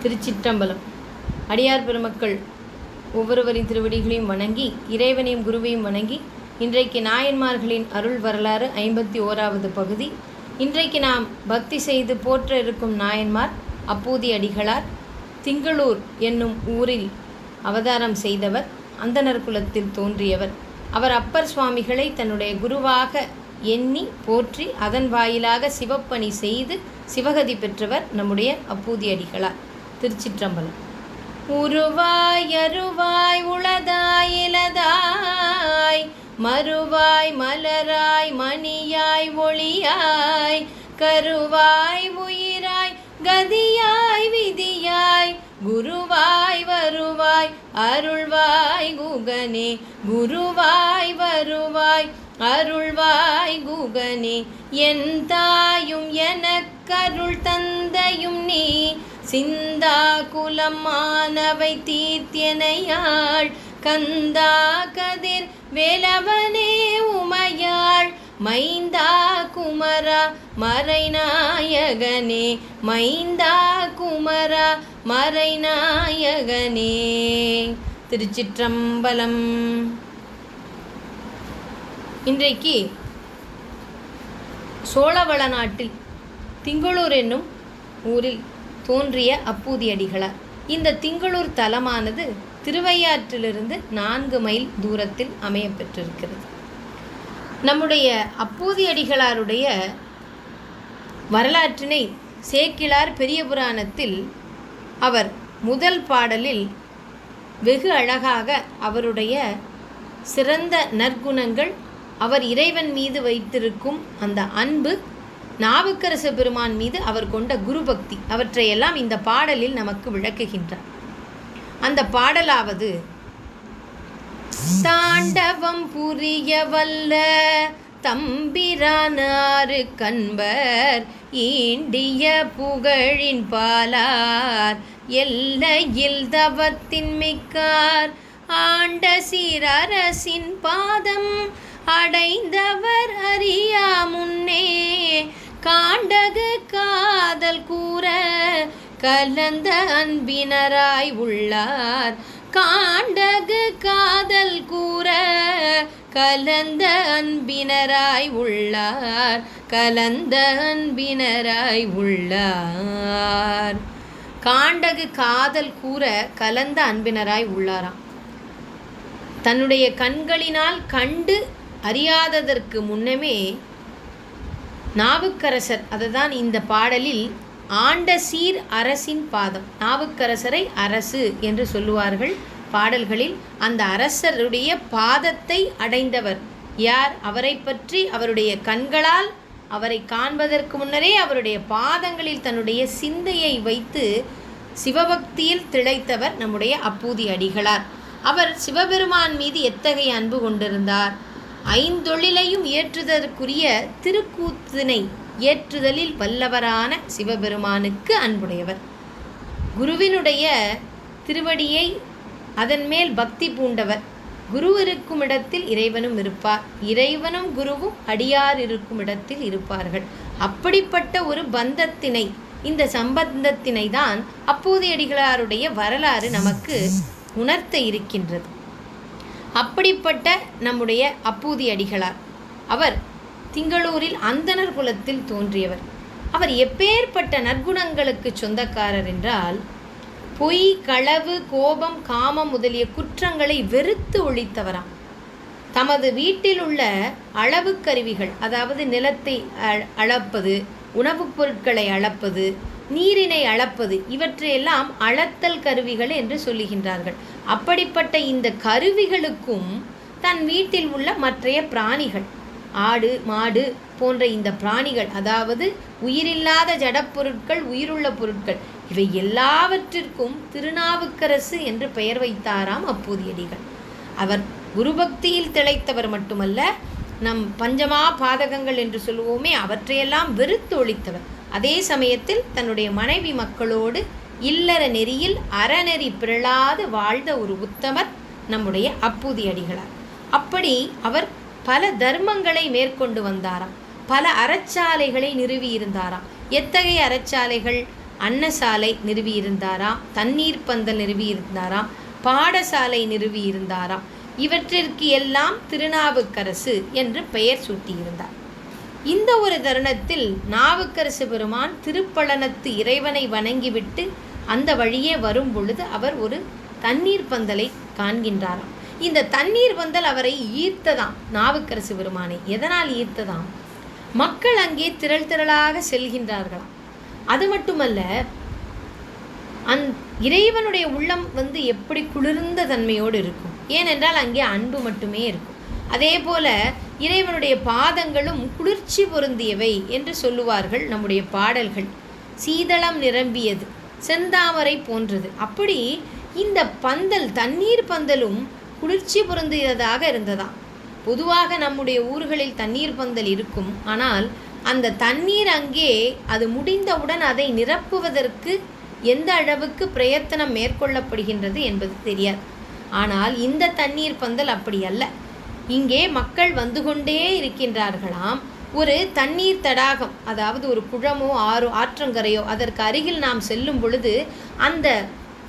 திருச்சிற்றம்பலம். அடியார் பெருமக்கள் ஒவ்வொருவரின் திருவடிகளையும் வணங்கி இறைவனையும் குருவையும் வணங்கி இன்றைக்கு நாயன்மார்களின் அருள் வரலாறு 51வது பகுதி. இன்றைக்கு நாம் பக்தி செய்து போற்ற இருக்கும் நாயன்மார் அப்பூதி அடிகளார். திங்களூர் என்னும் ஊரில் அவதாரம் செய்தவர், அந்தணர் குலத்தில் தோன்றியவர். அவர் அப்பர் சுவாமிகளை தன்னுடைய குருவாக எண்ணி போற்றி அதன் வாயிலாக சிவப்பணி செய்து சிவகதி பெற்றவர் நம்முடைய அப்பூதி அடிகளார். திருச்சிற்றம்பலம். உருவாய் அருவாய் உளதாய் இலதாய் மறுவாய் மலராய் மணியாய் ஒளியாய் கருவாய் உயிராய் கதியாய் விதியாய் குருவாய் வருவாய் அருள்வாய் குகனே குருவாய் வருவாய் அருள்வாய் குகனே என் தாயும் எனக்கருள் தந்தையும் நீ சிந்தா குலமானவை தீர்த்தியனையாள் கந்தா கதிர் வேலவனே உமையாள் மைந்தா குமரா மறைநாயகனே மைந்தா குமரா மறைநாயகனே. திருச்சிற்றம்பலம். இன்றைக்கு சோழவள நாட்டில் திங்களூர் என்னும் ஊரில் தோன்றிய அப்பூதி அடிகளார். இந்த திங்களூர் தலமானது திருவையாற்றிலிருந்து 4 மைல் தூரத்தில் அமைய பெற்றிருக்கிறது. நம்முடைய அப்பூதி அடிகளாருடைய வரலாற்றினை சேக்கிழார் பெரிய புராணத்தில் அவர் முதல் பாடலில் வெகு அழகாக அவருடைய சிறந்த நற்குணங்கள், அவர் இறைவன் மீது வைத்திருக்கும் அந்த அன்பு, நாவுக்கரசு பெருமான் மீது அவர் கொண்ட குருபக்தி, அவற்றையெல்லாம் இந்த பாடலில் நமக்கு விளக்குகின்றார். அந்த பாடலாவது: தாண்டவம் புரிய வல்ல தம்பிரானாறு கண்பர் ஈண்டிய புகழின் பாலார் எல்லையில் தவத்தின் மிக்கார் ஆண்ட சீரரசின் பாதம் அடைந்தவர் அறியா முன்னே காண்டகு காதல் கூற கலந்த அன்பினராய் உள்ளார் காண்டகு காதல் கூற கலந்த அன்பினராய் உள்ளார் கலந்த அன்பினராய் உள்ளார். காண்டகு காதல் கூற கலந்த அன்பினராய் உள்ளாராம். தன்னுடைய கண்களினால் கண்டு அறியாததற்கு முன்னமே நாவுக்கரசர், அதுதான் இந்த பாடலில் ஆண்ட சீர் அரசின் பாதம், நாவுக்கரசரை அரசு என்று சொல்லுவார்கள் பாடல்களில். அந்த அரசருடைய பாதத்தை அடைந்தவர் யார்? அவரை பற்றி அவருடைய கண்களால் அவரை காண்பதற்கு முன்னரே அவருடைய பாதங்களில் தன்னுடைய சிந்தையை வைத்து சிவபக்தியில் திளைத்தவர் நம்முடைய அப்பூதி அடிகளார். அவர் சிவபெருமான் மீது எத்தகைய அன்பு கொண்டிருந்தார்? 5 தொழிலையும் ஏற்றுதற்குரிய திருக்கூத்தினை ஏற்றுதலில் வல்லவரான சிவபெருமானுக்கு அன்புடையவர். குருவினுடைய திருவடியை அதன் மேல் பக்தி பூண்டவர். குரு இருக்கும் இடத்தில் இறைவனும் இருப்பார், இறைவனும் குருவும் அடியார் இருக்கும் இடத்தில் இருப்பார்கள். அப்படிப்பட்ட ஒரு பந்தத்தினை, இந்த சம்பந்தத்தினை தான் அப்பூதி அடிகளாருடைய வரலாறு நமக்கு உணர்த்த இருக்கின்றது. அப்படிப்பட்ட நம்முடைய அப்பூதி அடிகளார், அவர் திங்களூரில் அந்தணர் குலத்தில் தோன்றியவர். அவர் எப்பேற்பட்ட நற்குணங்களுக்கு சொந்தக்காரர் என்றால், பொய், களவு, கோபம், காமம் முதலிய குற்றங்களை வெறுத்து ஒழித்தவராம். தமது வீட்டில் உள்ள அளவு கருவிகள், அதாவது நிலத்தை அளப்பது, உணவுப் பொருட்களை அளப்பது, நீரினை அளப்பது, இவற்றையெல்லாம் அளத்தல் கருவிகள் என்று சொல்லுகின்றார்கள். அப்படிப்பட்ட இந்த கருவிகளுக்கும் தன் வீட்டில் உள்ள மற்றைய பிராணிகள், ஆடு, மாடு போன்ற இந்த பிராணிகள், அதாவது உயிரில்லாத ஜடப்பொருட்கள், உயிருள்ள பொருட்கள், இவை எல்லாவற்றிற்கும் திருநாவுக்கரசு என்று பெயர் வைத்தாராம் அப்பூதி அடிகள். அவர் குருபக்தியில் திளைத்தவர் மட்டுமல்ல, நம் பஞ்சமா பாதகங்கள் என்று சொல்லுவோமே, அவற்றையெல்லாம் வெறுத்து ஒழித்தவர். அதே சமயத்தில் தன்னுடைய மனைவி மக்களோடு இல்லற நெறியில் அறநெறி பிறழாது வாழ்ந்த ஒரு உத்தமர் நம்முடைய அப்பூதி அடிகளார். அப்படி அவர் பல தர்மங்களை மேற்கொண்டு வந்தாராம், பல அறச்சாலைகளை நிறுவியிருந்தாராம். எத்தகைய அறச்சாலைகள்? அன்னசாலை நிறுவியிருந்தாராம், தண்ணீர் பந்தல் நிறுவியிருந்தாராம், பாடசாலை நிறுவியிருந்தாராம். இவற்றிற்கு எல்லாம் திருநாவுக்கரசு என்று பெயர் சூட்டியிருந்தார். இந்த ஒரு தருணத்தில் நாவுக்கரசு பெருமான் திருப்பழனத்து இறைவனை வணங்கிவிட்டு அந்த வழியே வரும் பொழுது அவர் ஒரு தண்ணீர் பந்தலை காண்கின்றாராம். இந்த தண்ணீர் பந்தல் அவரை ஈர்த்ததாம். நாவுக்கரசு பெருமானை எதனால் ஈர்த்ததாம்? மக்கள் அங்கே திரள் திரளாக செல்கின்றார்களாம். அது மட்டுமல்ல, இறைவனுடைய உள்ளம் எப்படி குளிர்ந்த தன்மையோடு இருக்கும். ஏனென்றால் அங்கே அன்பு மட்டுமே இருக்கும். அதே போல இறைவனுடைய பாதங்களும் குளிர்ச்சி பொருந்தியவை என்று சொல்லுவார்கள் நம்முடைய பாடல்கள். சீதளம் நிரம்பியது, செந்தாமரை போன்றது. அப்படி இந்த பந்தல், தண்ணீர் பந்தலும் குளிர்ச்சி பொருந்தியதாக இருந்ததாம். பொதுவாக நம்முடைய ஊர்களில் தண்ணீர் பந்தல் இருக்கும். ஆனால் அந்த தண்ணீர் அங்கே அது முடிந்தவுடன் அதை நிரப்புவதற்கு எந்த அளவுக்கு பிரயத்தனம் மேற்கொள்ளப்படுகின்றது என்பது தெரியாது. ஆனால் இந்த தண்ணீர் பந்தல் அப்படி அல்ல. இங்கே மக்கள் வந்து கொண்டே இருக்கின்றார்களாம். ஒரு தண்ணீர் தடாகம், அதாவது ஒரு குளமோ ஆற்றங்கரையோ அதற்கு அருகில் நாம் செல்லும் பொழுது அந்த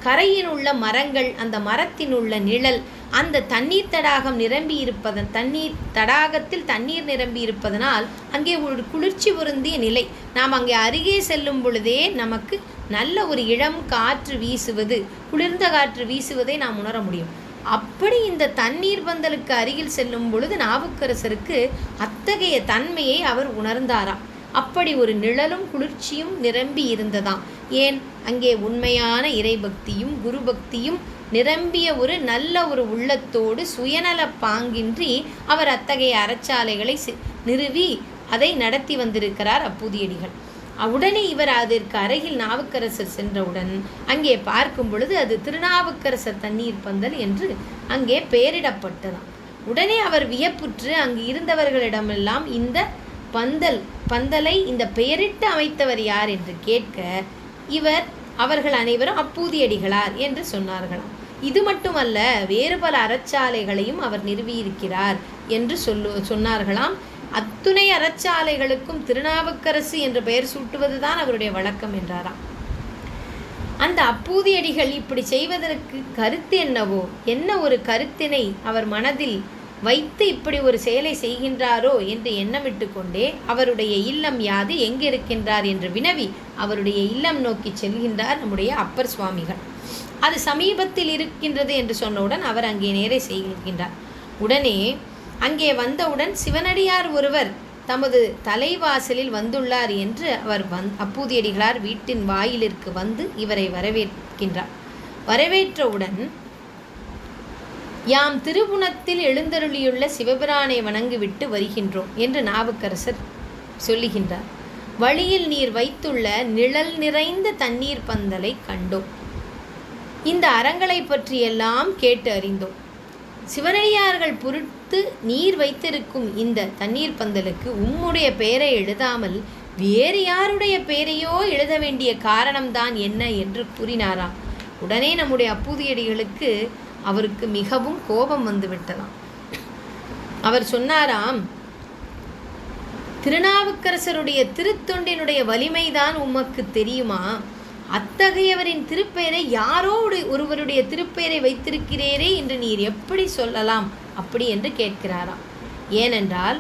கரையில் உள்ள மரங்கள், அந்த மரத்தின் உள்ள நிழல், அந்த தண்ணீர் தடாகம் நிரம்பி இருப்பதன் தடாகத்தில் தண்ணீர் நிரம்பி இருப்பதனால் அங்கே ஒரு குளிர்ச்சி பொருந்திய நிலை. நாம் அங்கே அருகே செல்லும் பொழுதே நமக்கு நல்ல ஒரு இளம் காற்று வீசுவது, குளிர்ந்த காற்று வீசுவதை நாம் உணர முடியும். அப்படி இந்த தண்ணீர் பந்தலுக்கு அருகில் செல்லும் பொழுது நாவுக்கரசருக்கு அத்தகைய தன்மையை அவர் உணர்ந்தாராம். அப்படி ஒரு நிழலும் குளிர்ச்சியும் நிரம்பி இருந்ததாம். ஏன்? அங்கே உண்மையான இறைபக்தியும் குரு பக்தியும் நிரம்பிய ஒரு நல்ல ஒரு உள்ளத்தோடு சுயநல பாங்கின்றி அவர் அத்தகைய அறச்சாலைகளை நிறுவி அதை நடத்தி வந்திருக்கிறார் அப்பூதியடிகள். உடனே இவர் அதற்கு அருகில் நாவுக்கரசர் சென்றவுடன் அங்கே பார்க்கும் பொழுது அது திருநாவுக்கரசர் தண்ணீர் பந்தல் என்று அங்கே பெயரிடப்பட்டதாம். உடனே அவர் வியப்புற்று அங்கு இருந்தவர்களிடமெல்லாம் இந்த பந்தலை இந்த பெயரிட்டு அமைத்தவர் யார் என்று கேட்க, அவர்கள் அனைவரும் அப்பூதியடிகளார் என்று சொன்னார்களாம். இது மட்டுமல்ல, வேறு பல அறச்சாலைகளையும் அவர் நிறுவியிருக்கிறார் என்று சொன்னார்களாம். அத்துணை அறச்சாலைகளுக்கும் திருநாவுக்கரசு என்ற பெயர் சூட்டுவதுதான் அவருடைய வழக்கம் என்றாராம். அந்த அப்பூதியடிகள் இப்படி செய்வதற்கு கருத்து என்னவோ, என்ன ஒரு கருத்தினை அவர் மனதில் வைத்து இப்படி ஒரு செயலை செய்கின்றாரோ என்று எண்ணமிட்டு கொண்டே அவருடைய இல்லம் யாது, எங்கே இருக்கின்றார் என்று வினவி அவருடைய இல்லம் நோக்கி செல்கின்றார் நம்முடைய அப்பர் சுவாமிகள். அது சமீபத்தில் இருக்கின்றது என்று சொன்னவுடன் அவர் அங்கே நேரே செய்கின்றார். உடனே அங்கே வந்தவுடன் சிவனடியார் ஒருவர் தமது தலைவாசலில் வந்துள்ளார் என்று அவர் அப்பூதியடிகளார் வீட்டின் வாயிலிற்கு வந்து இவரை வரவேற்கின்றார். வரவேற்றவுடன், யாம் திருப்புணத்தில் எழுந்தருளியுள்ள சிவபிரானை வணங்கிவிட்டு வருகின்றோம் என்று நாவுக்கரசர் சொல்லுகின்றார். வழியில் நீர் வைத்துள்ள நிழல் நிறைந்த தண்ணீர் பந்தலை கண்டோம். இந்த அறங்களை பற்றியெல்லாம் கேட்டு அறிந்தோம். சிவனடியார்கள் பொருட்டு நீர் வைத்திருக்கும் இந்த தண்ணீர் பந்தலுக்கு உம்முடைய பெயரை எழுதாமல் வேறு யாருடைய பெயரையோ எழுத வேண்டிய காரணம்தான் என்ன என்று கூறினாராம். உடனே நம்முடைய அப்பூதியடிகளுக்கு அவருக்கு மிகவும் கோபம் வந்துவிட்டதாம். அவர் சொன்னாராம், திருநாவுக்கரசருடைய திருத்தொண்டினுடைய வலிமைதான் உமக்கு தெரியுமா? அத்தகையவரின் திருப்பெயரை யாரோ ஒருவருடைய திருப்பெயரை வைத்திருக்கிறீரே என்று நீர் எப்படி சொல்லலாம் அப்படி என்று கேட்கிறாராம். ஏனென்றால்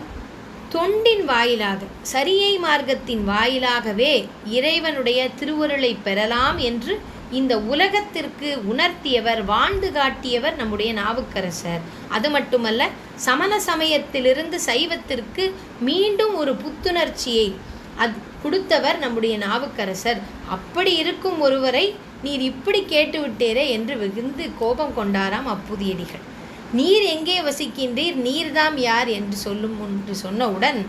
தொண்டின் வாயிலாக, சரியை மார்க்கத்தின் வாயிலாகவே இறைவனுடைய திருவருளை பெறலாம் என்று இந்த உலகத்திற்கு உணர்த்தியவர், வாழ்ந்து காட்டியவர் நம்முடைய நாவுக்கரசர். அது மட்டுமல்ல, சமண சமயத்திலிருந்து சைவத்திற்கு மீண்டும் ஒரு புத்துணர்ச்சியை கொடுத்தவர் நம்முடைய நாவுக்கரசர். அப்படி இருக்கும் ஒருவரை நீர் இப்படி கேட்டுவிட்டேரே என்று வெகுந்து கோபம் கொண்டாராம் அப்பூதியடிகள். நீர் எங்கே வசிக்கின்றீர், நீர்தாம் யார் என்று சொன்னவுடன்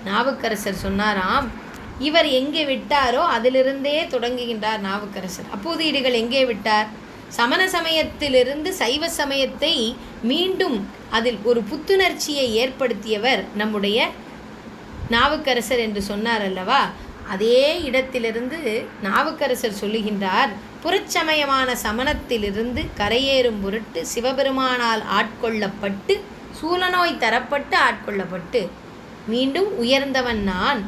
நாவுக்கரசர் சொன்னாராம், இவர் எங்கே விட்டாரோ அதிலிருந்தே தொடங்குகின்றார் நாவுக்கரசர். அப்பூதியடிகள் எங்கே விட்டார்? சமண சமயத்திலிருந்து சைவ சமயத்தை மீண்டும் அதில் ஒரு புத்துணர்ச்சியை ஏற்படுத்தியவர் நம்முடைய நாவுக்கரசர் என்று சொன்னார் அல்லவா? அதே இடத்திலிருந்து நாவுக்கரசர் சொல்லுகின்றார், புறச்சமயமான சமணத்திலிருந்து கரையேறும் பொருட்டு சிவபெருமானால் ஆட்கொள்ளப்பட்டு, சூலநோய் தரப்பட்டு ஆட்கொள்ளப்பட்டு மீண்டும் உயர்ந்தவன் நான்,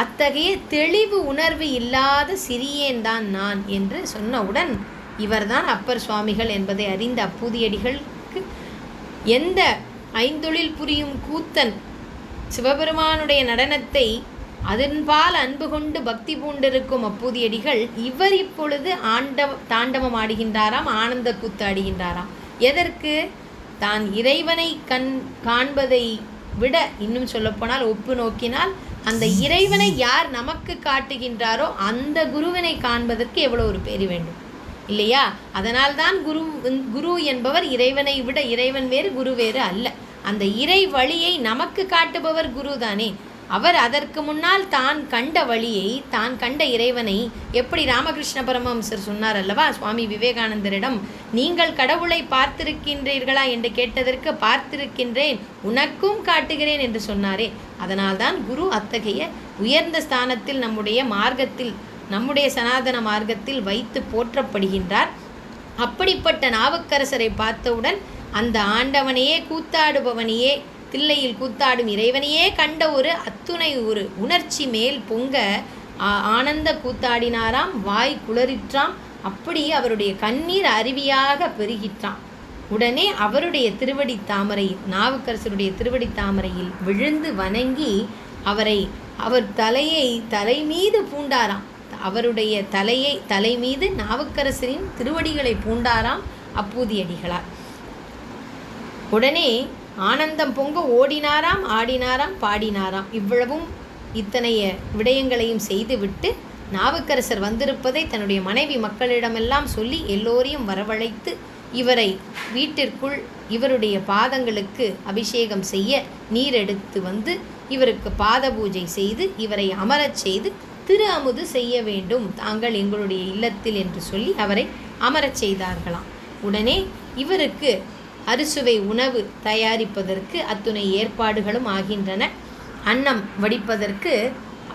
அத்தகைய தெளிவு உணர்வு இல்லாத சிறியேன்தான் நான் என்று சொன்னவுடன் இவர்தான் அப்பர் சுவாமிகள் என்பதை அறிந்த அப்பூதியடிகளுக்கு எந்த ஐந்தொழில் புரியும் கூத்தன் சிவபெருமானுடைய நடனத்தை அதன்பால் அன்பு கொண்டு பக்தி பூண்டிருக்கும் அப்பூதியடிகள் இவர் இப்பொழுது தாண்டவம் ஆடுகின்றாராம், ஆனந்த கூத்து ஆடுகின்றாராம். எதற்கு? தான் இறைவனை காண்பதை விட இன்னும் சொல்லப்போனால் ஒப்பு நோக்கினால் அந்த இறைவனை யார் நமக்கு காட்டுகின்றாரோ அந்த குருவினை காண்பதற்கு எவ்வளோ ஒரு பேர் வேண்டும் இல்லையா? அதனால்தான் குரு என்பவர் இறைவனை விட இறைவன் வேறு குரு வேறு அல்ல. அந்த இறை வழியை நமக்கு காட்டுபவர் குரு தானே. அவர் அதற்கு முன்னால் தான் கண்ட வழியை, தான் கண்ட இறைவனை எப்படி ராமகிருஷ்ண பரமஹம்சர் சொன்னார் அல்லவா சுவாமி விவேகானந்தரிடம், நீங்கள் கடவுளை பார்த்திருக்கின்றீர்களா என்று கேட்டதற்கு பார்த்திருக்கின்றேன், உனக்கும் காட்டுகிறேன் என்று சொன்னாரே. அதனால்தான் குரு அத்தகைய உயர்ந்த ஸ்தானத்தில் நம்முடைய மார்க்கத்தில், நம்முடைய சனாதன மார்க்கத்தில் வைத்து போற்றப்படுகின்றார். அப்படிப்பட்ட நாவுக்கரசரை பார்த்தவுடன் அந்த ஆண்டவனையே, கூத்தாடுபவனையே, தில்லையில் கூத்தாடும் இறைவனையே கண்ட ஒரு அத்துணை ஒரு உணர்ச்சி மேல் பொங்க ஆனந்த கூத்தாடினாராம். வாய் குளறிற்றாம். அப்படி அவருடைய கண்ணீர் அருவியாக பெருகிற்றான். உடனே அவருடைய திருவடி தாமரையில், நாவுக்கரசருடைய திருவடி தாமரையில் விழுந்து வணங்கி அவர் தலையை தலை மீது பூண்டாராம். அவருடைய தலை மீது நாவுக்கரசரின் திருவடிகளை பூண்டாராம் அப்பூதியடிகளார். உடனே ஆனந்தம் பொங்க ஓடினாராம், ஆடினாராம், பாடினாராம். இவ்வளவும் இத்தனைய விடயங்களையும் செய்துவிட்டு நாவுக்கரசர் வந்திருப்பதை தன்னுடைய மனைவி மக்களிடமெல்லாம் சொல்லி எல்லோரையும் வரவழைத்து இவரை வீட்டிற்குள் இவருடைய பாதங்களுக்கு அபிஷேகம் செய்ய நீர் எடுத்து வந்து இவருக்கு பாத பூஜை செய்து இவரை அமரச் செய்து திரு அமுது செய்ய வேண்டும் தாங்கள் எங்களுடைய இல்லத்தில் என்று சொல்லி அவரை அமரச் செய்தார்களாம். உடனே இவருக்கு அறுசுவை உணவு தயாரிப்பதற்கு அத்துணை ஏற்பாடுகளும் ஆகின்றன. அன்னம் வடிப்பதற்கு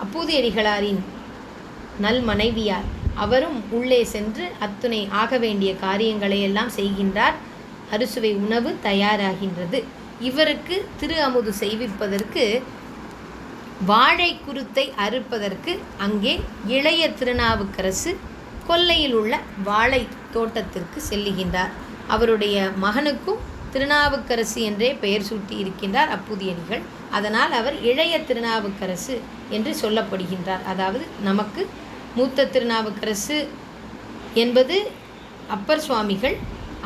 அப்பூதியடிகளாரின் நல் மனைவியார் அவரும் உள்ளே சென்று அத்துணை ஆக வேண்டிய காரியங்களை எல்லாம் செய்கின்றார். அறுசுவை உணவு தயாராகின்றது. இவருக்கு திரு அமுது செய்விப்பதற்கு வாழை குருத்தை அறுப்பதற்கு அங்கே இளைய திருநாவுக்கரசு கொல்லையில் உள்ள வாழை தோட்டத்திற்கு செல்லுகின்றார். அவருடைய மகனுக்கும் திருநாவுக்கரசு என்றே பெயர் சூட்டி இருக்கின்றார் அப்பூதியடிகள். அதனால் அவர் இளைய திருநாவுக்கரசு என்று சொல்லப்படுகின்றார். அதாவது நமக்கு மூத்த திருநாவுக்கரசு என்பது அப்பர் சுவாமிகள்,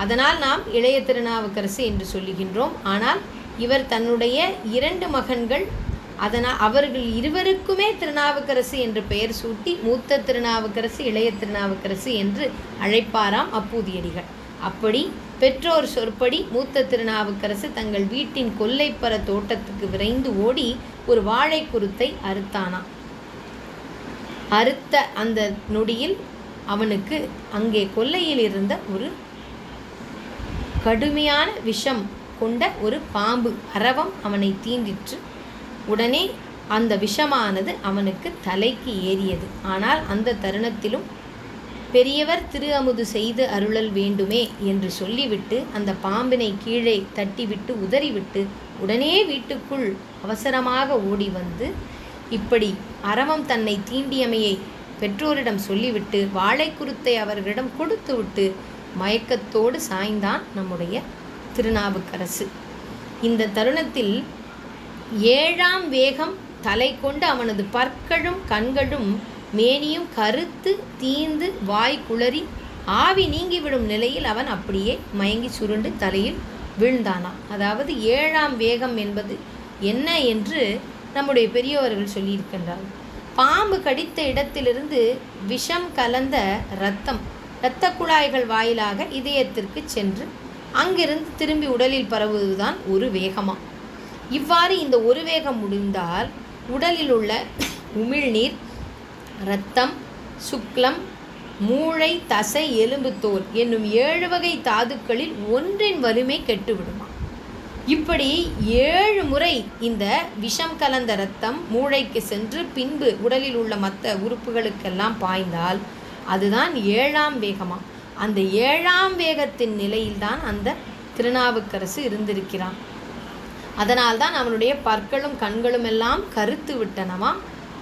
அதனால் நாம் இளைய திருநாவுக்கரசு என்று சொல்லுகின்றோம். ஆனால் இவர் தன்னுடைய 2 மகன்கள், அதனால் அவர்கள் இருவருக்குமே திருநாவுக்கரசு என்று பெயர் சூட்டி மூத்த திருநாவுக்கரசு, இளைய திருநாவுக்கரசு என்று அழைப்பாராம் அப்பூதியடிகள். அப்படி பெற்றோர் சொற்படி மூத்த திருநாவுக்கரசு தங்கள் வீட்டின் கொல்லைப்பற தோட்டத்துக்கு விரைந்து ஓடி ஒரு வாழை குருத்தை அறுத்தானாம். அறுத்த அந்த நொடியில் அவனுக்கு அங்கே கொல்லையில் இருந்த ஒரு கடுமையான விஷம் கொண்ட ஒரு பாம்பு அரவம் அவனை தீண்டிற்று. உடனே அந்த விஷமானது அவனுக்கு தலைக்கு ஏறியது. ஆனால் அந்த தருணத்திலும் பெரியவர் திரு அமுது செய்து அருளல் வேண்டுமே என்று சொல்லிவிட்டு அந்த பாம்பினை கீழே தட்டிவிட்டு உதறிவிட்டு உடனே வீட்டுக்குள் அவசரமாக ஓடி வந்து இப்படி அரவம் தன்னை தீண்டியமையை பெற்றோரிடம் சொல்லிவிட்டு வாழைக்குருத்தை அவர்களிடம் கொடுத்துவிட்டு மயக்கத்தோடு சாய்ந்தான் நம்முடைய திருநாவுக்கரசு. இந்த தருணத்தில் 7ஆம் வேகம் தலை கொண்டு அவனது பற்களும் கண்களும் மேனியும் கருத்து தீந்து வாய் குளறி ஆவி நீங்கிவிடும் நிலையில் அவன் அப்படியே மயங்கி சுருண்டு தலையில் வீழ்ந்தானாம். அதாவது 7ஆம் வேகம் என்பது என்ன என்று நம்முடைய பெரியவர்கள் சொல்லியிருக்கின்றார்கள். பாம்பு கடித்த இடத்திலிருந்து விஷம் கலந்த இரத்த குழாய்கள் வாயிலாக இதயத்திற்கு சென்று அங்கிருந்து திரும்பி உடலில் பரவுவதுதான் ஒரு வேகமாம். இவ்வாறு இந்த ஒரு வேகம் முடிந்தால் உடலில் உள்ள உமிழ்நீர், இரத்தம், சுக்லம், மூளை, தசை, எலும்பு, தோல் என்னும் 7 வகை தாதுக்களில் ஒன்றின் வலிமை கெட்டுவிடுமா. இப்படி 7 முறை இந்த விஷம் கலந்த இரத்தம் மூளைக்கு சென்று பின்பு உடலில் உள்ள மற்ற உறுப்புகளுக்கெல்லாம் பாய்ந்தால் அதுதான் 7ஆம் வேகமாம். அந்த 7ஆம் வேகத்தின் நிலையில்தான் அந்த திருநாவுக்கரசு இருந்திருக்கிறான். அதனால்தான் அவனுடைய பற்களும் கண்களும் எல்லாம் கருத்து விட்டனவாம்.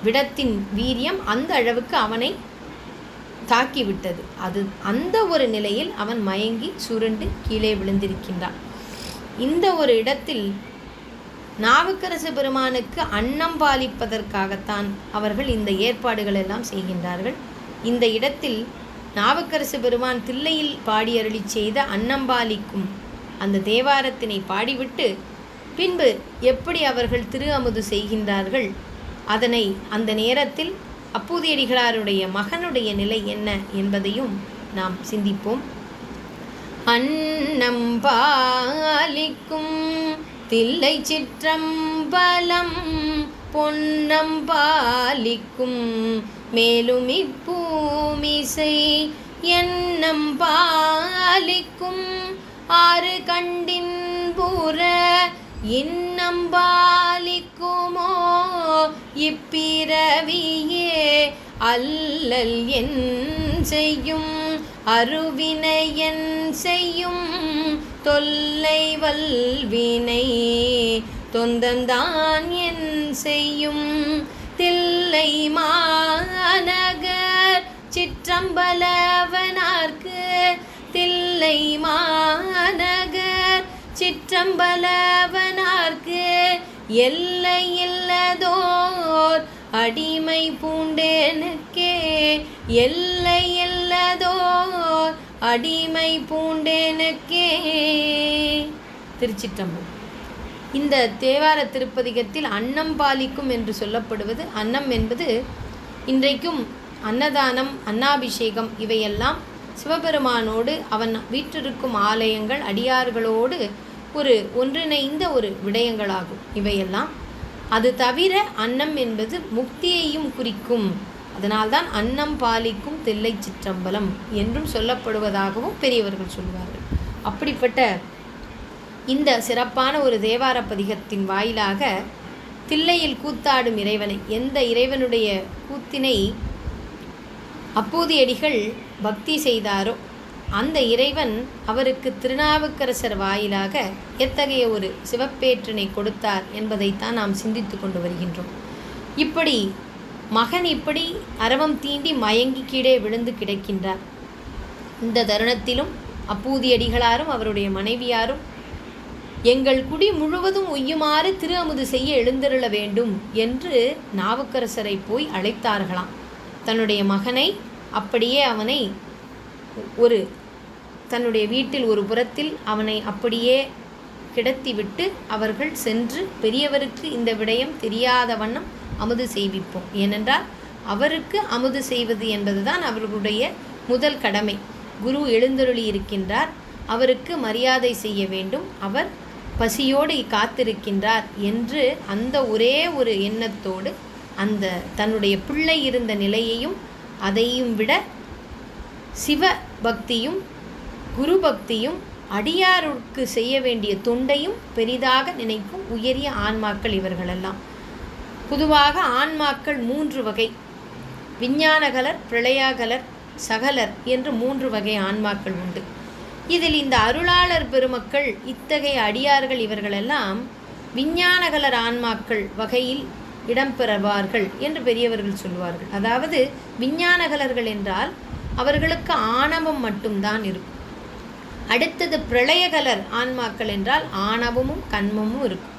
விடத்தின் வீரியம் அந்த அளவுக்கு அவனை தாக்கிவிட்டது. அது அந்த ஒரு நிலையில் அவன் மயங்கி சுருண்டு கீழே விழுந்திருக்கின்றான். இந்த ஒரு இடத்தில் நாவுக்கரசு பெருமானுக்கு அன்னம் பாலிப்பதற்காகத்தான் அவர்கள் இந்த ஏற்பாடுகள் எல்லாம் செய்கின்றார்கள். இந்த இடத்தில் நாவுக்கரசு பெருமான் தில்லையில் பாடி அருளி செய்த அன்னம்பாலிக்கும் அந்த தேவாரத்தினை பாடிவிட்டு பின்பு எப்படி அவர்கள் திரு அமுது செய்கின்றார்கள், அதனை அந்த நேரத்தில் அப்பூதியடிகளாருடைய மகனுடைய நிலை என்ன என்பதையும் நாம் சிந்திப்போம். அன்னம் பாலிக்கும் தில்லை சிற்றம்பலம் பொன்னம் பாலிக்கும் மேலும் இப்பூமிசை எண்ணம் பாலிக்கும் ஆறு கண்டின் புற இன்னம் பாலிக்குமோ இப்பிறவியே அல்லல் என் செய்யும் அருவினை என் செய்யும் தொல்லை வல்வினை தொந்தந்தான் என் செய்யும் தில்லை மாநகர் சிற்றம்பலவனார்க்கு தில்லை மாநகர் சிற்றம்பலவனார்க்கு எல்லை இல்லதோர் அடிமை பூண்டேனுக்கே எல்லை இல்லதோர் அடிமை பூண்டேனுக்கே. திருச்சிற்றம்பலம். இந்த தேவார திருப்பதிகத்தில் அன்னம் பாலிக்கும் என்று சொல்லப்படுவது, அன்னம் என்பது இன்றைக்கும் அன்னதானம், அன்னாபிஷேகம் இவையெல்லாம் சிவபெருமானோடு அவன் வீற்றிருக்கும் ஆலயங்கள் அடியார்களோடு ஒன்றிணைந்த ஒரு விடயங்களாகும் இவையெல்லாம். அது தவிர அன்னம் என்பது முக்தியையும் குறிக்கும். அதனால்தான் அன்னம் பாலிக்கும் தில்லை சிற்றம்பலம் என்றும் சொல்லப்படுவதாகவும் பெரியவர்கள் சொல்வார்கள். அப்படிப்பட்ட இந்த சிறப்பான ஒரு தேவார பதிகத்தின் வாயிலாக தில்லையில் கூத்தாடும் இறைவனை, எந்த இறைவனுடைய கூத்தினை அப்பூதியடிகள் பக்தி செய்தாரோ அந்த இறைவன் அவருக்கு திருநாவுக்கரசர் வாயிலாக எத்தகைய ஒரு சிவப்பேற்றினை கொடுத்தார் என்பதைத்தான் நாம் சிந்தித்து கொண்டு வருகின்றோம். இப்படி மகன் இப்படி அரவம் தீண்டி மயங்கி கீழே விழுந்து கிடக்கின்றார். இந்த தருணத்திலும் அப்பூதியடிகளாரும் அவருடைய மனைவியாரும் எங்கள் குடி முழுவதும் உய்யுமாறு திரு அமுது செய்ய எழுந்தருள வேண்டும் என்று நாவுக்கரசரை போய் அழைத்தார்களாம். தன்னுடைய மகனை அப்படியே அவனை தன்னுடைய வீட்டில் ஒரு புறத்தில் அவனை அப்படியே கிடத்திவிட்டு அவர்கள் சென்று பெரியவருக்கு இந்த விடயம் தெரியாத வண்ணம் அமுது செய்விப்போம். ஏனென்றால் அவருக்கு அமுது செய்வது என்பதுதான் அவர்களுடைய முதல் கடமை. குரு எழுந்தருளி இருக்கின்றார், அவருக்கு மரியாதை செய்ய வேண்டும், அவர் பசியோடு காத்திருக்கின்றார் என்று அந்த ஒரே ஒரு எண்ணத்தோடு அந்த தன்னுடைய பிள்ளை இருந்த நிலையையும் அதையும் விட சிவ பக்தியும் குரு பக்தியும் அடியாருக்கு செய்ய வேண்டிய தொண்டையும் பெரிதாக நினைக்கும் உயரிய ஆன்மாக்கள் இவர்களெல்லாம். பொதுவாக ஆன்மாக்கள் 3 வகை: விஞ்ஞானகலர், பிரளயாகலர், சகலர் என்று 3 வகை ஆன்மாக்கள் உண்டு. இதில் இந்த அருளாளர் பெருமக்கள் இத்தகைய அடியார்கள் இவர்களெல்லாம் விஞ்ஞானகலர் ஆன்மாக்கள் வகையில் இடம்பெறுவார்கள் என்று பெரியவர்கள் சொல்வார்கள். அதாவது விஞ்ஞானகலர்கள் என்றால் அவர்களுக்கு ஆணவம் மட்டும்தான் இருக்கும். அடுத்தது பிரளயகலர் ஆன்மாக்கள் என்றால் ஆணவமும் கண்மமும் இருக்கும்.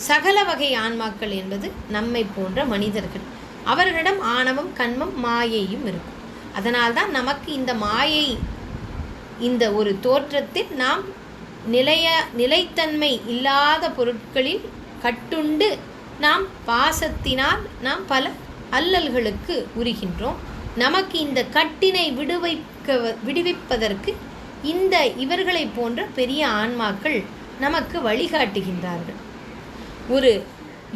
சகல வகை ஆன்மாக்கள் என்பது நம்மை போன்ற மனிதர்கள், அவர்களிடம் ஆணவம், கண்மம், மாயையும் இருக்கும். அதனால்தான் நமக்கு இந்த மாயை, இந்த ஒரு தோற்றத்தில் நாம் நிலைத்தன்மை இல்லாத பொருட்களில் கட்டுண்டு நாம் பாசத்தினால் நாம் பல அல்லல்களுக்கு உரிகின்றோம். நமக்கு இந்த கட்டினை விடுவிப்பதற்கு இந்த இவர்களை போன்ற பெரிய ஆன்மாக்கள் நமக்கு வழிகாட்டுகின்றார்கள். ஒரு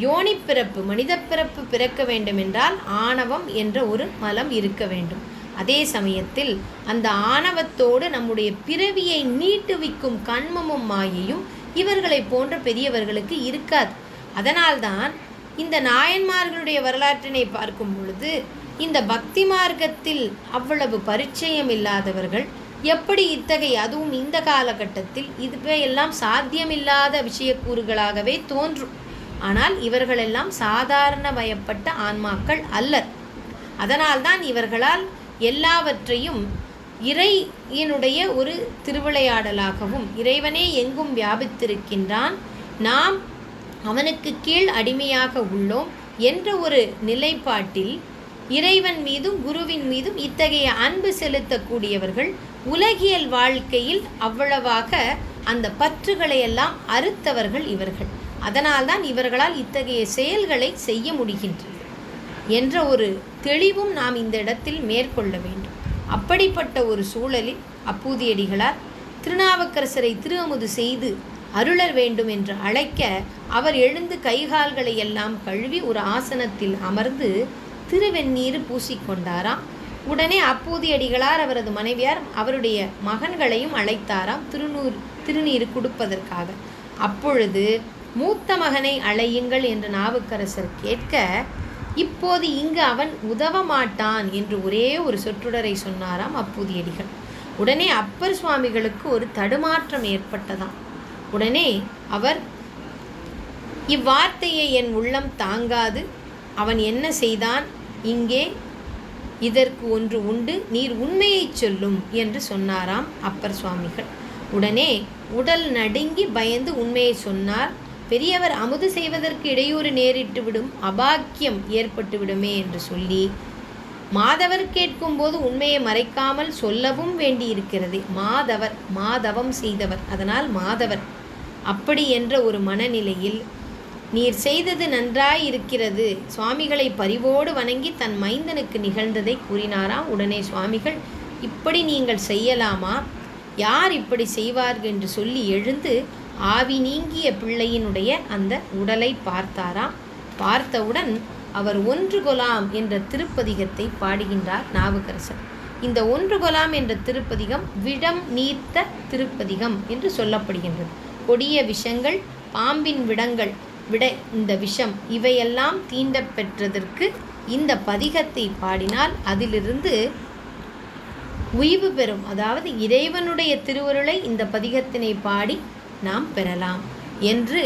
யோனி பிறப்பு, மனித பிறப்பு பிறக்க வேண்டுமென்றால் ஆணவம் என்ற ஒரு மலம் இருக்க வேண்டும். அதே சமயத்தில் அந்த ஆணவத்தோடு நம்முடைய பிறவியை நீட்டுவிக்கும் கண்மமும் மாயையும் இவர்களை போன்ற பெரியவர்களுக்கு இருக்காது. அதனால்தான் இந்த நாயன்மார்களுடைய வரலாற்றினை பார்க்கும் பொழுது இந்த பக்தி மார்க்கத்தில் அவ்வளவு பரிச்சயம் இல்லாதவர்கள் எப்படி இத்தகைய, அதுவும் இந்த காலகட்டத்தில் இதுவே எல்லாம் சாத்தியமில்லாத விஷயக்கூறுகளாகவே தோன்றும். ஆனால் இவர்களெல்லாம் சாதாரண வயப்பட்ட ஆன்மாக்கள் அல்லர். அதனால்தான் இவர்களால் எல்லாவற்றையும் இறையினுடைய ஒரு திருவிளையாடலாகவும், இறைவனே எங்கும் வியாபித்திருக்கின்றான், நாம் அவனுக்கு கீழ் அடிமையாக உள்ளோம் என்ற ஒரு நிலைப்பாட்டில் இறைவன் மீதும் குருவின் மீதும் இத்தகைய அன்பு செலுத்தக்கூடியவர்கள் உலகியல் வாழ்க்கையில் அவ்வளவாக அந்த பற்றுகளை எல்லாம் அறுத்தவர்கள் இவர்கள். அதனால்தான் இவர்களால் இத்தகைய செயல்களை செய்ய முடிகின்றது என்ற ஒரு தெளிவும் நாம் இந்த இடத்தில் மேற்கொள்ள வேண்டும். அப்படிப்பட்ட ஒரு சூழலில் அப்பூதியடிகளார் திருநாவுக்கரசரை திருஅமுது செய்து அருளர் வேண்டும் என்று அழைக்க, அவர் எழுந்து கைகால்களை எல்லாம் கழுவி ஒரு ஆசனத்தில் அமர்ந்து திருவெந்நீர் பூசிக்கொண்டாராம். உடனே அப்பூதியடிகளார் அவரது மனைவியார் அவருடைய மகன்களையும் அழைத்தாராம் திருநீர் கொடுப்பதற்காக. அப்பொழுது மூத்த மகனை அழையுங்கள் என்று நாவுக்கரசர் கேட்க, இப்போது இங்கு அவன் உதவ மாட்டான் என்று ஒரே ஒரு சொற்றொடரை சொன்னாராம் அப்பூதியடிகள். உடனே அப்பர் சுவாமிகளுக்கு ஒரு தடுமாற்றம் ஏற்பட்டதாம். உடனே அவர், இவ்வார்த்தையை என் உள்ளம் தாங்காது, அவன் என்ன செய்தான், இங்கே இதற்கு ஒன்று உண்டு, நீர் உண்மையை சொல்லும் என்று சொன்னாராம் அப்பர் சுவாமிகள். உடனே உடல் நடுங்கி பயந்து உண்மையை சொன்னார். பெரியவர் அமுது செய்வதற்கு இடையூறு நேரிட்டு விடும், அபாக்கியம் ஏற்பட்டு விடுமே என்று சொல்லி, மாதவர் கேட்கும்போது உண்மையை மறைக்காமல் சொல்லவும் வேண்டியிருக்கிறது. மாதவம் செய்தவர், அதனால் மாதவர். அப்படி என்ற ஒரு மனநிலையில், நீர் செய்தது நன்றாயிருக்கிறது, சுவாமிகளை பரிவோடு வணங்கி தன் மைந்தனுக்கு நிகழ்ந்ததை கூறினாராம். உடனே சுவாமிகள், இப்படி நீங்கள் செய்யலாமா, யார் இப்படி செய்வார்கள் என்று சொல்லி எழுந்து ஆவி நீங்கிய பிள்ளையினுடைய அந்த உடலை பார்த்தாராம். பார்த்தவுடன் அவர் ஒன்று கொலாம் என்ற திருப்பதிகத்தை பாடுகின்றார் நாவுக்கரசர். இந்த ஒன்று கொலாம் என்ற திருப்பதிகம் விடம் நீர்த்த திருப்பதிகம் என்று சொல்லப்படுகின்றது. கொடிய விஷங்கள், பாம்பின் இந்த விஷம் இவையெல்லாம் தீண்ட பெற்றதற்கு இந்த பதிகத்தை பாடினால் அதிலிருந்து உய்வு பெறும், அதாவது இறைவனுடைய திருவருளை இந்த பதிகத்தினை பாடி நாம் பெறலாம் என்று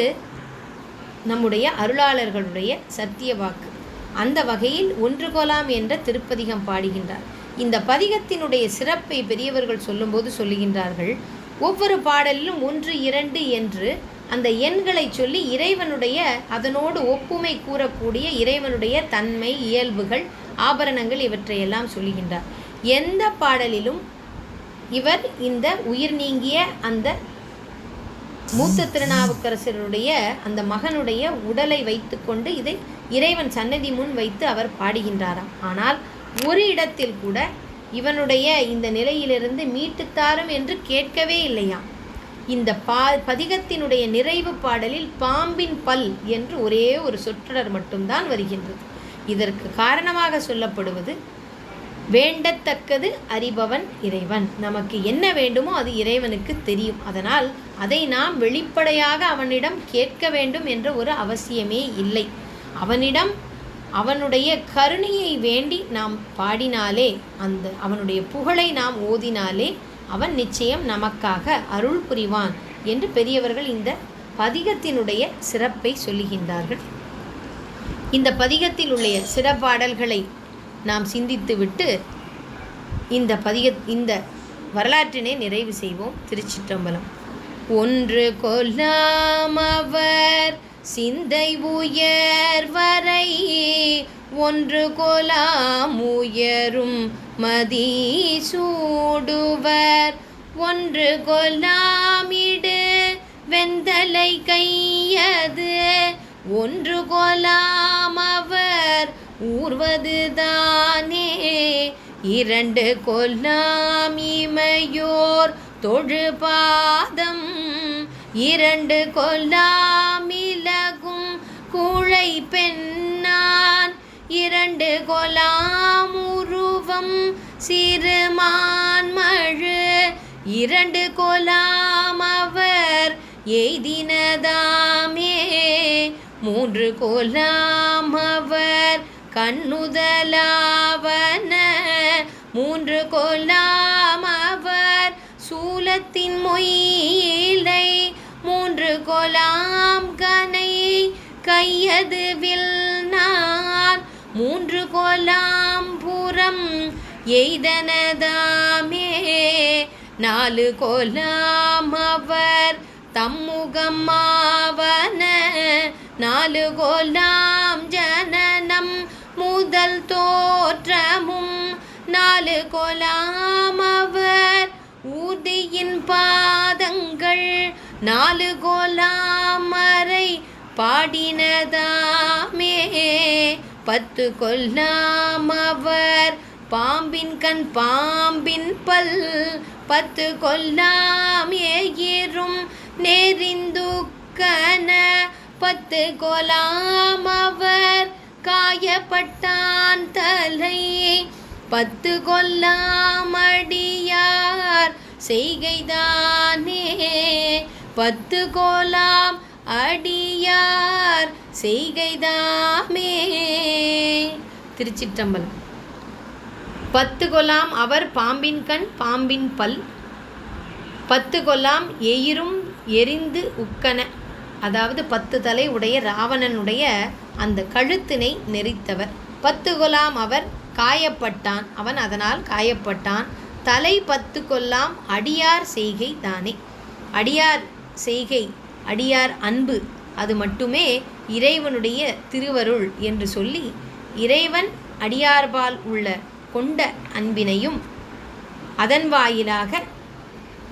நம்முடைய அருளாளர்களுடைய சத்திய வாக்கு. அந்த வகையில் ஒன்று கொலாம் என்ற திருப்பதிகம் பாடுகின்றார். இந்த பதிகத்தினுடைய சிறப்பை பெரியவர்கள் சொல்லும்போது சொல்லுகின்றார்கள், ஒவ்வொரு பாடலிலும் 1, 2 என்று அந்த எண்களை சொல்லி இறைவனுடைய அதனோடு ஒப்புமை கூறக்கூடிய இறைவனுடைய தன்மை, இயல்புகள், ஆபரணங்கள் இவற்றையெல்லாம் சொல்லுகின்றார். எந்த பாடலிலும் இவர் இந்த உயிர் நீங்கிய அந்த மூத்த திருநாவுக்கரசருடைய அந்த மகனுடைய உடலை வைத்து கொண்டு இதை இறைவன் சன்னதி முன் வைத்து அவர் பாடுகின்றாராம். ஆனால் ஒரு இடத்தில் கூட இவனுடைய இந்த நிலையிலிருந்து மீட்டுத்தாரும் என்று கேட்கவே இல்லையாம். இந்த பதிகத்தினுடைய நிறைவு பாடலில் பாம்பின் பல் என்று ஒரே ஒரு சொற்றொடர் மட்டும்தான் வருகின்றது. இதற்கு காரணமாக சொல்லப்படுவது, வேண்டத்தக்கது அறிபவன் இறைவன். நமக்கு என்ன வேண்டுமோ அது இறைவனுக்கு தெரியும். அதனால் அதை நாம் வெளிப்படையாக அவனிடம் கேட்க வேண்டும் என்ற ஒரு அவசியமே இல்லை. அவனுடைய கருணையை வேண்டி நாம் பாடினாலே, அவனுடைய புகழை நாம் ஓதினாலே அவன் நிச்சயம் நமக்காக அருள் புரிவான் என்று பெரியவர்கள் இந்த பதிகத்தினுடைய சிறப்பை சொல்லுகின்றார்கள். இந்த பதிகத்தில் உள்ள சிறப்பாடல்களை நாம் சிந்தித்துவிட்டு இந்த வரலாற்றினை நிறைவு செய்வோம். திருச்சிற்றம்பலம். ஒன்று கொல்லாம் அவர் சிந்தை உயர்வரை, ஒன்று கொலாம் உயரும் மதி சூடுவர், ஒன்று கொலாமிடு வெந்தலை கையது, ஒன்று கொலாம் அவர் ஊர்வதுதானே, இரண்டு கொல்லாம் இமையோர் தொழுபாதம், இரண்டு கொல்லாம் இலகும் கூழை பெண்ணான், இரண்டு கொலாம் உருவம் சிறுமான்மழு, இரண்டு கொலாம் அவர் எய்தினதாமே, மூன்று கொலாம் அவர் கண்ணுதலாவன, மூன்று கொலாம் அவர் சூலத்தின் மொயிலை, மூன்று கொலாம் கனை கையது வில்நார் 3 கோலாம்புறம் எய்தனதாமே 4 கோலாம் அவர் தம்முகமாவன 4 கோலாம் ஜனனம் முதல் தோற்றமும் 4 கோலாம் அவர் ஊதியின் பாதங்கள் 4 கோலாம் மறை பாடினதாமே 10 கொல்லாம் அவர் பாம்பின் கண் பாம்பின் பல் 10 கொல்லாம் ஏகிரும் நெறிந்துக்கன 10 கொலாம் அவர் காயப்பட்டான் தலை 10 கொல்லாம் அடியார் செய்கைதானே 10 கோலாம் அடியார் செய்கைதாமே. திருச்சிற்றம்பலம். 10 கொலாம் அவர் பாம்பின் கண் பாம்பின் பல் 10 கொலாம் எயிரும் எரிந்து உக்கன, அதாவது 10 தலை உடைய ராவணனுடைய அந்த கழுத்தினை நெரித்தவர். 10 கொலாம் அவர் காயப்பட்டான், அவன் அதனால் காயப்பட்டான். தலை 10 கொல்லாம் அடியார் செய்கை தானே. அடியார் செய்கை, அடியார் அன்பு, அது மட்டுமே இறைவனுடைய திருவருள் என்று சொல்லி இறைவன் அடியார்பால் உள்ள கொண்ட அன்பினையும் அதன் வாயிலாக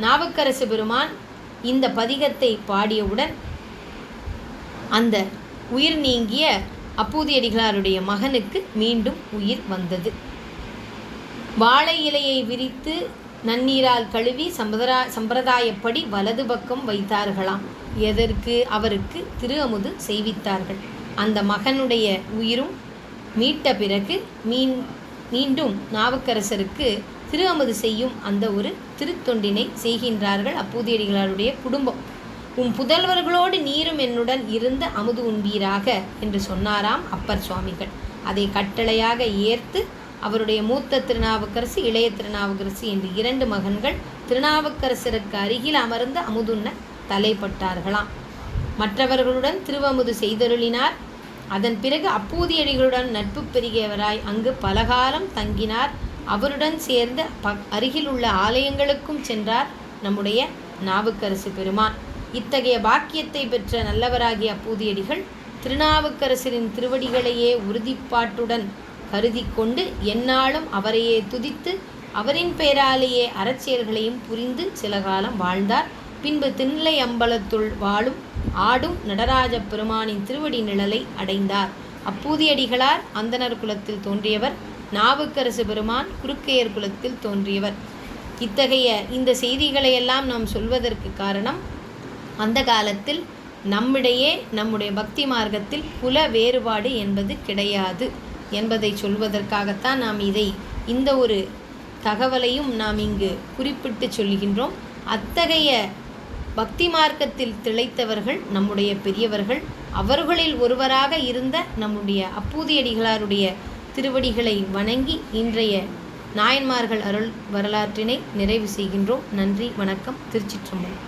நாவுக்கரசு பெருமான் இந்த பதிகத்தை பாடியவுடன் அந்த உயிர் நீங்கிய அப்பூதியடிகளாருடைய மகனுக்கு மீண்டும் உயிர் வந்தது. வாழை இலையை விரித்து நன்னீரால் கழுவி சம்பிரதாயப்படி வலது பக்கம் வைத்தார்களாம். எதற்கு? அவருக்கு திரு அமுது செய்வித்தார்கள். அந்த மகனுடைய உயிரும் மீட்ட பிறகு மீண்டும் நாவுக்கரசருக்கு திரு அமுது செய்யும் அந்த ஒரு திருத்தொண்டினை செய்கின்றார்கள் அப்பூதியடிகளாருடைய குடும்பம். புதல்வர்களோடு நீரும் என்னுடன் இருந்த அமுது உண்பீராக என்று சொன்னாராம் அப்பர் சுவாமிகள். அதை கட்டளையாக ஏற்று அவருடைய மூத்த திருநாவுக்கரசு, இளைய திருநாவுக்கரசு என்று 2 மகன்கள் திருநாவுக்கரசருக்கு அருகில் அமர்ந்து அமுதுண்ண தலைப்பட்டார்களாம். மற்றவர்களுடன் திருவமுது செய்தருளினார். அதன் பிறகு அப்பூதியடிகளுடன் நட்பு பெருகியவராய் அங்கு பலகாலம் தங்கினார். அவருடன் சேர்ந்து அருகில் உள்ள ஆலயங்களுக்கும் சென்றார் நம்முடைய நாவுக்கரசு பெருமான். இத்தகைய பாக்கியத்தை பெற்ற நல்லவராகிய அப்பூதியடிகள் திருநாவுக்கரசரின் திருவடிகளையே உறுதிப்பாட்டுடன் கருதி கொண்டு எந்நாளும் அவரையே துதித்து அவரின் பெயராலேயே அறச்செயல்களையும் புரிந்து சில காலம் வாழ்ந்தார். பின்பு திண்லை அம்பலத்துள் வாழும் ஆடும் நடராஜ பெருமானின் திருவடி நிழலை அடைந்தார். அப்பூதியடிகளார் அந்தணர் குலத்தில் தோன்றியவர், நாவுக்கரசு பெருமான் குருக்கையர் குலத்தில் தோன்றியவர். இத்தகைய இந்த செய்திகளையெல்லாம் நாம் சொல்வதற்கு காரணம், அந்த காலத்தில் நம்முடைய பக்தி மார்க்கத்தில் குல வேறுபாடு என்பது கிடையாது என்பதை சொல்வதற்காகத்தான் நாம் இந்த ஒரு தகவலையும் நாம் இங்கு குறிப்பிட்டு சொல்கின்றோம். அத்தகைய பக்தி மார்க்கத்தில் திளைத்தவர்கள் நம்முடைய பெரியவர்கள். அவர்களில் ஒருவராக இருந்த நம்முடைய அப்பூதியடிகளாருடைய திருவடிகளை வணங்கி இன்றைய நாயன்மார்கள் அருள் வரலாற்றினை நிறைவு செய்கின்றோம். நன்றி, வணக்கம். திருச்சிற்றம்பலம்.